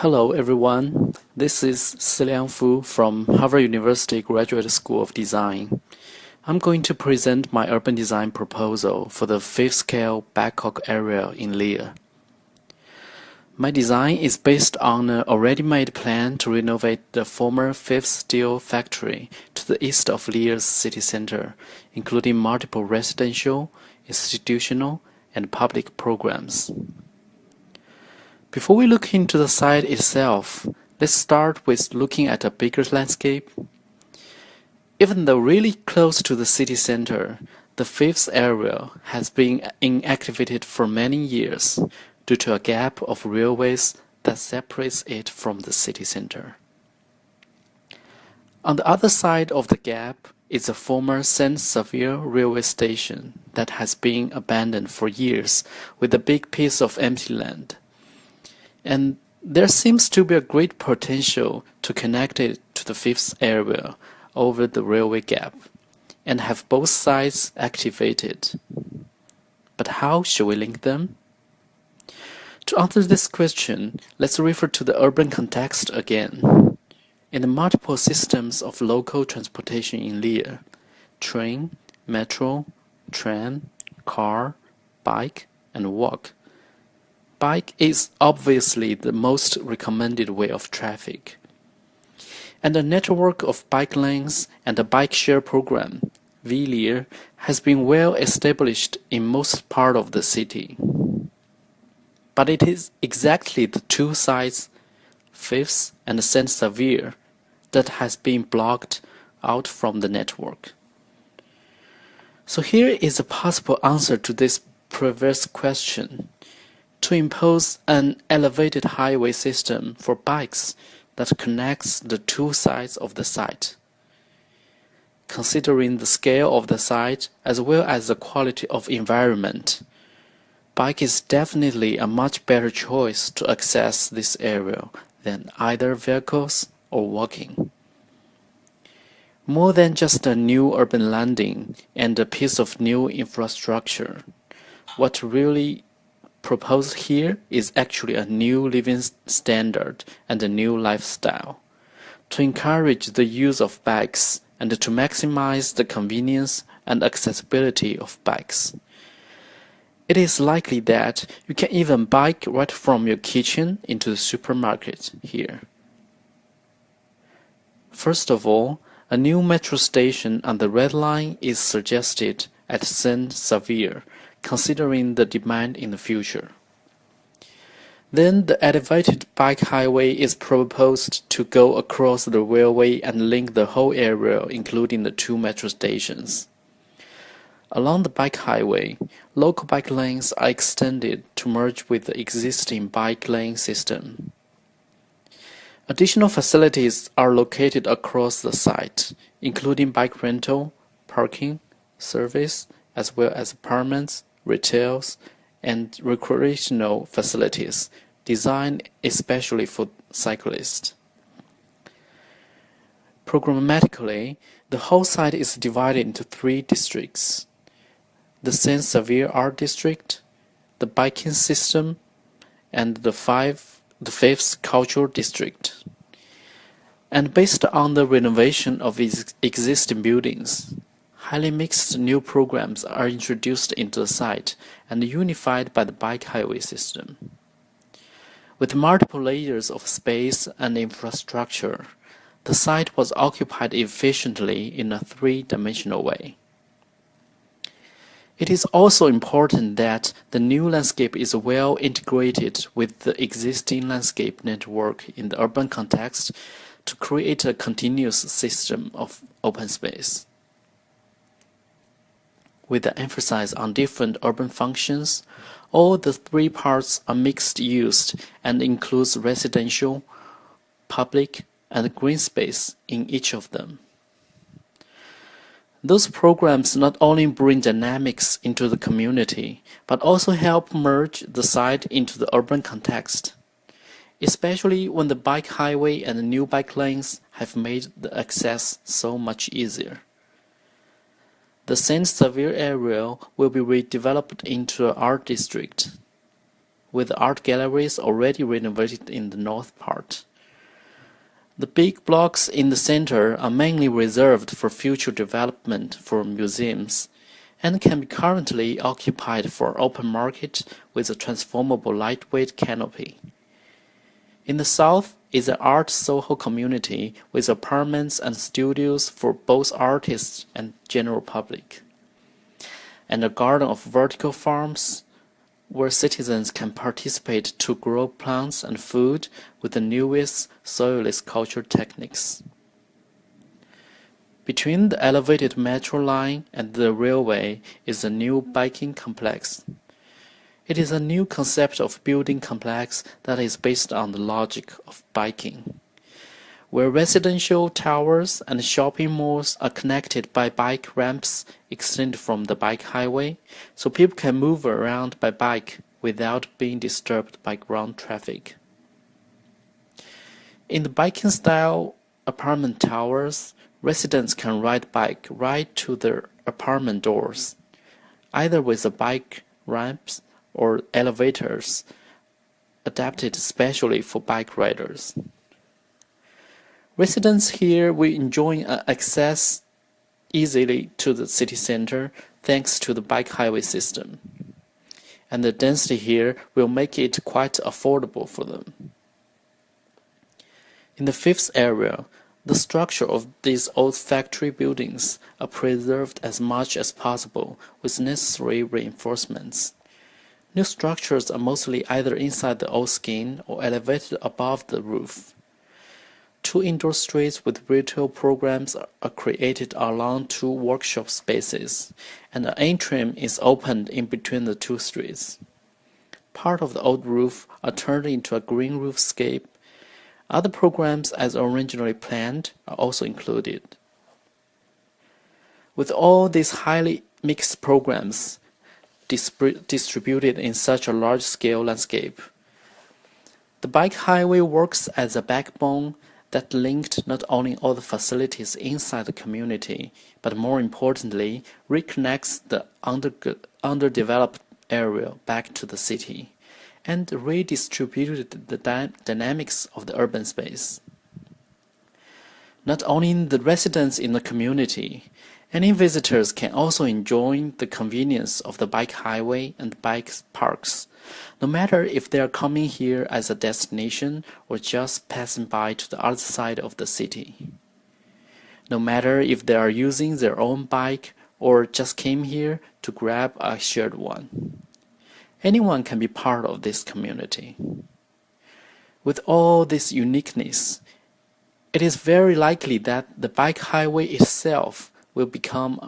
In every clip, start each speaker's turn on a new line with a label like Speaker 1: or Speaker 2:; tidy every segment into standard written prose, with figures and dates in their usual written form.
Speaker 1: Hello everyone, this is Siliang Fu from Harvard University Graduate School of Design. I'm going to present my urban design proposal for the fifth scale Bangkok area in Lille. My design is based on an already made plan to renovate the former fifth steel factory to the east of Lille's city center, including multiple residential, institutional, and public programs. Before we look into the site itself, let's start with looking at a bigger landscape. Even though really close to the city center, the fifth area has been inactivated for many years due to a gap of railways that separates it from the city center. On the other side of the gap is the former Saint-Xavier railway station that has been abandoned for years with a big piece of empty land. And there seems to be a great potential to connect it to the fifth area over the railway gap and have both sides activated. But how should we link them? To answer this question, let's refer to the urban context again. In the multiple systems of local transportation in Lille, train, metro, tram, car, bike, and walk, bike is obviously the most recommended way of traffic. And a network of bike lanes and a bike share program, Lille, has been well established in most part of the city. But it is exactly the two sides, Fifth and Saint-Xavier, that has been blocked out from the network. So here is a possible answer to this previous question: to impose an elevated highway system for bikes that connects the two sides of the site. Considering the scale of the site as well as the quality of environment, bike is definitely a much better choice to access this area than either vehicles or walking. More than just a new urban landing and a piece of new infrastructure, what really proposed here is actually a new living standard and a new lifestyle, to encourage the use of bikes and to maximize the convenience and accessibility of bikes. It is likely that you can even bike right from your kitchen into the supermarket here. First of all, a new metro station on the Red Line is suggested at Saint-Xavier, considering the demand in the future. Then the elevated bike highway is proposed to go across the railway and link the whole area, including the two metro stations. Along the bike highway, local bike lanes are extended to merge with the existing bike lane system. Additional facilities are located across the site, including bike rental, parking, service, as well as apartments, retails, and recreational facilities designed especially for cyclists. Programmatically, the whole site is divided into three districts: the Saint-Xavier Art District, the biking system, and the fifth Cultural District. And based on the renovation of existing buildings, highly mixed new programs are introduced into the site and unified by the bike highway system. With multiple layers of space and infrastructure, the site was occupied efficiently in a three-dimensional way. It is also important that the new landscape is well integrated with the existing landscape network in the urban context to create a continuous system of open space. With the emphasis on different urban functions, all the three parts are mixed use and includes residential, public, and green space in each of them. Those programs not only bring dynamics into the community, but also help merge the site into the urban context, especially when the bike highway and the new bike lanes have made the access so much easier. The Saint-Xavier area will be redeveloped into an art district. with art galleries already renovated in the north part. The big blocks in the center are mainly reserved for future development for museums, and can be currently occupied for open market with a transformable lightweight canopy. In the south is an art Soho community with apartments and studios for both artists and general public, and a garden of vertical farms where citizens can participate to grow plants and food with the newest soilless culture techniques. Between the elevated metro line and the railway is a new biking complex. It is a new concept of building complex that is based on the logic of biking, where residential towers and shopping malls are connected by bike ramps extended from the bike highway, so people can move around by bike without being disturbed by ground traffic. In the biking style apartment towers, residents can ride bike right to their apartment doors, either with the bike ramps or elevators adapted specially for bike riders. Residents here will enjoy access easily to the city center thanks to the bike highway system, and the density here will make it quite affordable for them. In the fifth area, the structure of these old factory buildings are preserved as much as possible with necessary reinforcements. New structures are mostly either inside the old skin or elevated above the roof. Two indoor streets with retail programs are created along two workshop spaces, and an atrium is opened in between the two streets. Part of the old roof are turned into a green roofscape. Other programs as originally planned are also included. With all these highly mixed programs distributed in such a large-scale landscape, the bike highway works as a backbone that linked not only all the facilities inside the community, but more importantly, reconnects the underdeveloped area back to the city, and redistributed the dynamics of the urban space. Not only the residents in the community, any visitors can also enjoy the convenience of the bike highway and bike parks, no matter if they are coming here as a destination or just passing by to the other side of the city. No matter if they are using their own bike or just came here to grab a shared one. Anyone can be part of this community. With all this uniqueness, it is very likely that the bike highway itself will become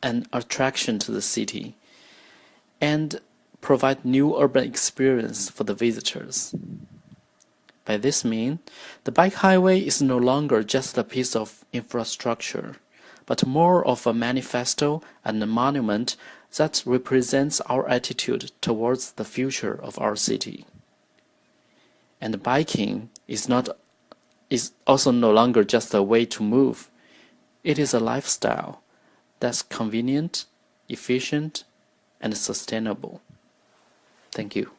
Speaker 1: an attraction to the city and provide new urban experience for the visitors. By this mean, the bike highway is no longer just a piece of infrastructure, but more of a manifesto and a monument that represents our attitude towards the future of our city. And biking is also no longer just a way to move. It is a lifestyle that's convenient, efficient, and sustainable. Thank you.